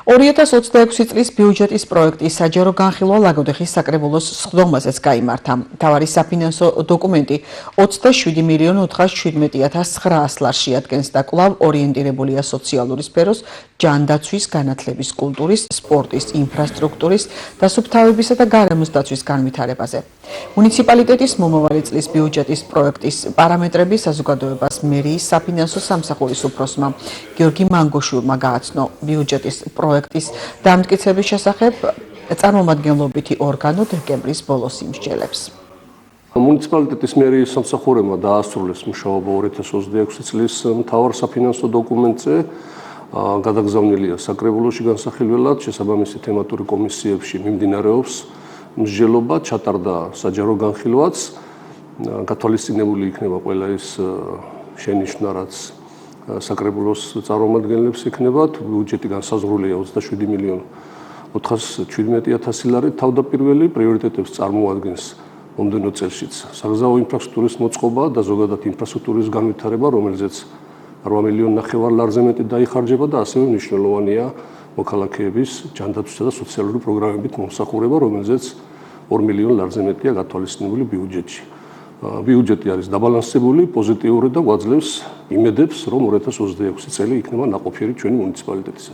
2026 წლის ბიუჯეტის პროექტი საჯარო განხილვა ლაგოდეხის საკრებულოს სხდომაზეც გაიმართა. მთავარი საფინანსო დოკუმენტი 27.417.900 ლარს შეადგენს და კვლავ ორიენტირებულია სოციალური სფეროს, ჯანდაცვის, განათლების, კულტურის, სპორტის, ინფრასტრუქტურის, დასუფთავებისა და გარემოს დაცვის განვითარებაზე. მუნიციპალიტეტის მომავალი წლის ბიუჯეტის პროექტის პარამეტრები საზოგადოებას მერიის საფინანსო სამსახურის უფროსმა გიორგი მანგოშვილმა გააცნო. ბიუჯეტის პროექტის დამტკიცების შესახებ წარმომადგენლობითი ორგანო დეკემბრის ბოლოს იმსჯელებს. მუნიციპალიტეტის მერიის სამსახურებმა დაასრულეს მუშაობა 2026 წლის მთავარ საფინანსო დოკუმენტზე. გადაგზავნილია საკრებულოში განსახილველად, შესაბამისი თემატური კომისიებში მიმდინარეობს მსჯელობა, ჩატარდა საჯარო განხილვაც, გათვალისწინებული იქნება ყველა ის შენიშვნა, რაც საკრებულოს წარმომადგენლებს იქნებათ. ბიუჯეტი განსაზღვრულია 27.417.000 ლარით. თავდაპირველი პრიორიტეტებს წარმოადგენს მომდევნო წელშიც საგზაო ინფრასტრუქტურის მოწყობა და ზოგადად ინფრასტრუქტურის განვითარება, რომელზეც 8.5 მილიონ ლარზე მეტი დაიხარჯება და ასევე მნიშვნელოვანია მოქალაქეების ჯანდაცვისა და სოციალური პროგრამებით მომსახურება, რომელზეც 2 მილიონ ლარზე მეტია გათვალისწინებული ბიუჯეტში. ბიუჯეტი არის დაბალანსებული, პოზიტიური და გვაძლევს იმედებს, რომ 2026 წელი იქნება ნაყოფიერი ჩვენი მუნიციპალიტეტისა.